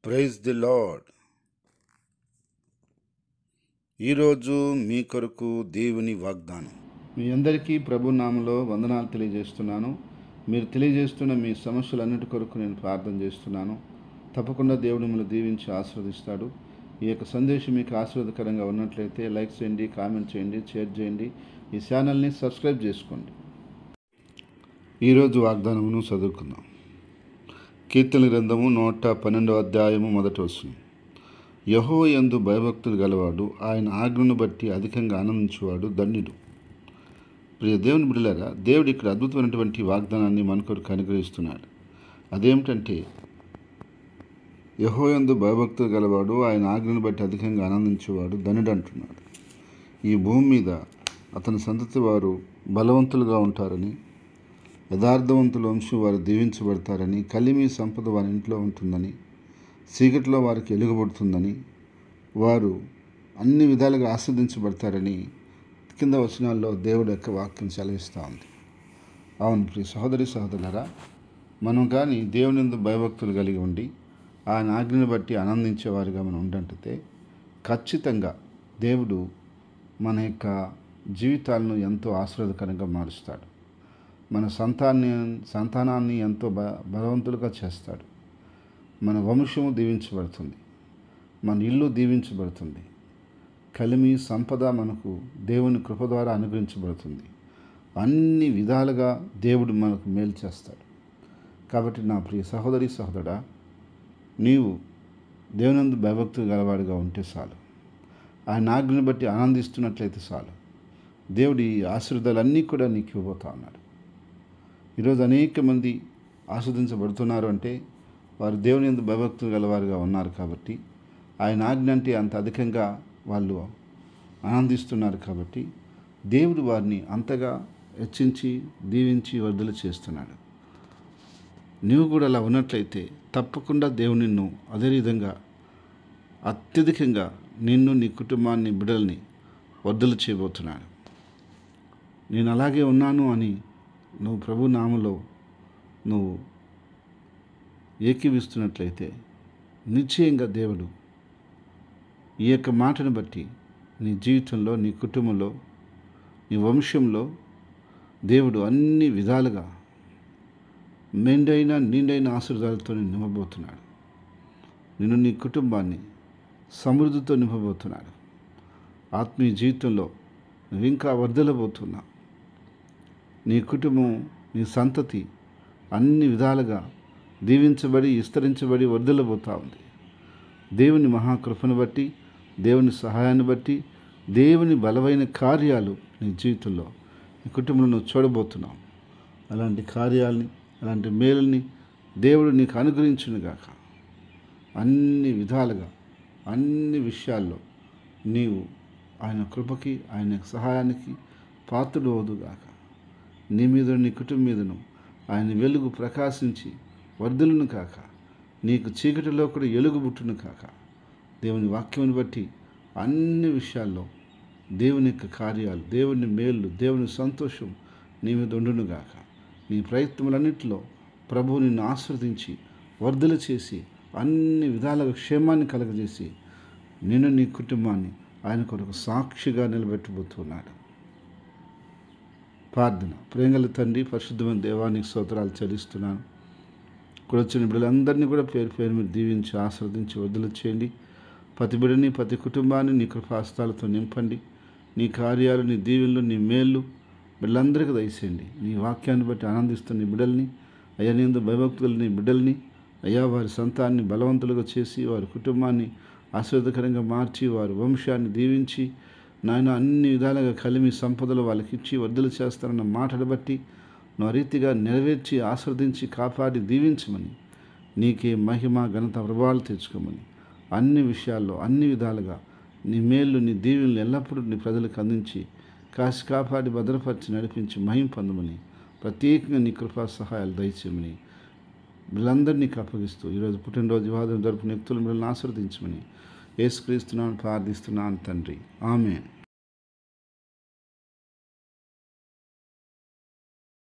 Praise the lord. ఈరోజు మీ కొరకు దేవుని వాగ్దానం. మీ అందరికీ ప్రభు నామములో వందనాలు తెలియజేస్తున్నాను. మీరు తెలియజేస్తున్న మీ సమస్యలన్నిటి కొరకు నేను ప్రార్థన చేస్తున్నాను. తప్పకుండా దేవుడు మిమ్మల్ని దీవించి ఆశీర్వదిస్తాడు. ఈ యొక్క సందేశం మీకు ఆశీర్వాదకరంగా ఉన్నట్లయితే లైక్ చేయండి, కామెంట్ చేయండి, షేర్ చేయండి. ఈ ఛానల్ని సబ్స్క్రైబ్ చేసుకోండి. ఈరోజు వాగ్దానమును చదువుకుందాం. కీర్తన గ్రంథము 112వ అధ్యాయము 1వ వచనం. యెహోవా యందు భయభక్తులు గలవాడు, ఆయన ఆజ్ఞను బట్టి అధికంగా ఆనందించువాడు ధన్యుడు. ప్రియ దేవుని బిడ్డలారా, దేవుడు ఇక్కడ అద్భుతమైనటువంటి వాగ్దానాన్ని మన కొరకు అనుగ్రహిస్తున్నాడు. అదేమిటంటే, యెహోవా యందు భయభక్తులు గలవాడు, ఆయన ఆజ్ఞను బట్టి అధికంగా ఆనందించేవాడు ధన్యుడు అంటున్నాడు. ఈ భూమి మీద అతని సంతతి వారు బలవంతులుగా ఉంటారని, యథార్థవంతుల వంశం వారు దీవించబడతారని, కలిమి సంపద వారి ఇంట్లో ఉంటుందని, చీకటిలో వారికి వెలుగుబడుతుందని, వారు అన్ని విధాలుగా ఆస్వాదించబడతారని కింద వచనాల్లో దేవుడి యొక్క వాక్యం సెలవిస్తూ ఉంది. అవును ప్రియ సహోదరి సహోదరులారా, మనం కానీ దేవుని యందు భయభక్తులు కలిగి ఉండి ఆయన ఆజ్ఞను బట్టి ఆనందించేవారుగా మనం ఉండంటే ఖచ్చితంగా దేవుడు మన యొక్క జీవితాలను ఎంతో ఆశీర్వాదకరంగా మారుస్తాడు. మన సంతానాన్ని ఎంతో బలవంతులుగా చేస్తాడు. మన వంశము దీవించబడుతుంది, మన ఇల్లు దీవించబడుతుంది, కలిమి సంపద మనకు దేవుని కృప ద్వారా అనుగ్రహించబడుతుంది. అన్ని విధాలుగా దేవుడు మనకు మేలు చేస్తాడు. కాబట్టి నా ప్రియ సహోదరి సహోదరుడా, నీవు దేవునందు భయభక్తులు గలవాడిగా ఉంటే చాలు. ఆయన ఆజ్ఞను బట్టి ఆనందిస్తున్నట్లయితే చాలు. దేవుడి ఆశీర్వాదాలన్నీ కూడా నీకు ఇవ్వబోతా ఉన్నాడు. ఈరోజు అనేక మంది ఆస్వాదించబడుతున్నారు అంటే వారు దేవుని యందు భయభక్తులు గలవారుగా ఉన్నారు కాబట్టి, ఆయన ఆజ్ఞ అంటే అంత అధికంగా వాళ్ళు ఆనందిస్తున్నారు కాబట్టి దేవుడు వారిని అంతగా హెచ్చించి దీవించి వర్ధలు చేస్తున్నాడు. నీవు కూడా అలా ఉన్నట్లయితే తప్పకుండా దేవుడు నిన్ను అదే విధంగా అత్యధికంగా నిన్ను, నీ కుటుంబాన్ని, బిడ్డల్ని వర్ధలు చేయబోతున్నాడు. నేను అలాగే ఉన్నాను అని నువ్వు ప్రభు నామములో నువ్వు ఏకీవిస్తున్నట్లయితే నిశ్చయంగా దేవుడు ఈ యొక్క మాటను బట్టి నీ జీవితంలో, నీ కుటుంబంలో, నీ వంశంలో దేవుడు అన్ని విధాలుగా నిండైన ఆశీర్వాదాలతో నింపబోతున్నాడు. నిన్ను, నీ కుటుంబాన్ని సమృద్ధితో నింపబోతున్నాడు. ఆత్మీయ జీవితంలో నువ్వు ఇంకా వర్ధలబోతున్నావు. నీ కుటుంబం, నీ సంతతి అన్ని విధాలుగా దీవించబడి, విస్తరించబడి వర్ధలబోతూ ఉంది. దేవుని మహాకృపను బట్టి, దేవుని సహాయాన్ని బట్టి, దేవుని బలమైన కార్యాలు నీ జీవితంలో, నీ కుటుంబంలో నువ్వు చూడబోతున్నావు. అలాంటి కార్యాలని, అలాంటి మేలుని దేవుడు నీకు అనుగ్రహించునుగాక. అన్ని విధాలుగా, అన్ని విషయాల్లో నీవు ఆయన కృపకి, ఆయన సహాయానికి పాత్రుడు అవుదుగాక. నీ మీద, నీ కుటుంబం మీదను ఆయన వెలుగు ప్రకాశించి వర్ధులను కాక, నీకు చీకటిలో కూడా ఎలుగుబుట్టును కాక. దేవుని వాక్యమును బట్టి అన్ని విషయాల్లో దేవుని యొక్క కార్యాలు, దేవుని మేళ్ళు, దేవుని సంతోషం నీ మీద ఉండునుగాక. నీ ప్రయత్నములన్నింటిలో ప్రభువు నిన్ను ఆశీర్వదించి వర్ధలు చేసి అన్ని విధాలుగా క్షేమాన్ని కలగజేసి నిన్ను, నీ కుటుంబాన్ని ఆయన కొరకు సాక్షిగా నిలబెట్టబోతున్నాడు. ప్రార్థన. ప్రేమగల తండ్రి, పరిశుద్ధమైన దేవానికి స్తోత్రాలు చెల్లిస్తున్నాను. ఇక్కడ వచ్చిన బిడ్డలందరినీ కూడా పేరు పేరు మీరు దీవించి ఆశీర్వదించి వర్ధలు చేయండి. ప్రతి బిడ్డని, ప్రతి కుటుంబాన్ని నీ కృపాస్తాలతో నింపండి. నీ కార్యాలు, నీ దీవెనలు, నీ మేళ్ళు బిడ్డలందరికీ దయచేయండి. నీ వాక్యాన్ని బట్టి ఆనందిస్తున్న నీ బిడ్డల్ని, అయ్యా నీ యందు భయభక్తులు నీ బిడ్డల్ని, అయ్యా వారి సంతాన్ని బలవంతులుగా చేసి, వారి కుటుంబాన్ని ఆశీర్వదకరంగా మార్చి, వారి వంశాన్ని దీవించి, నాయన అన్ని విధాలుగా కలిమి సంపదలు వాళ్ళకి ఇచ్చి వర్ధలు చేస్తారన్న మాటను బట్టి నా రీతిగా నెరవేర్చి, ఆశీర్వదించి, కాపాడి దీవించమని, నీకే మహిమ, ఘనత, ప్రభావాలు తెచ్చుకోమని, అన్ని విషయాల్లో, అన్ని విధాలుగా నీ మేళ్ళు, నీ దీవెనలు ఎల్లప్పుడూ నీ ప్రజలకు అందించి, కాసి కాపాడి భద్రపరిచి నడిపించి మహిమ పొందమని, ప్రత్యేకంగా నీ కృపా సహాయాలు దయచేయమని వీళ్ళందరినీ అప్పగిస్తూ ఈరోజు పుట్టినరోజు వివాదం జరుపుకునే వ్యక్తులను వీళ్ళని ఆశీర్వదించమని యేసుక్రీస్తునామమున ప్రార్థిస్తున్నాను తండ్రి. ఆమేన్.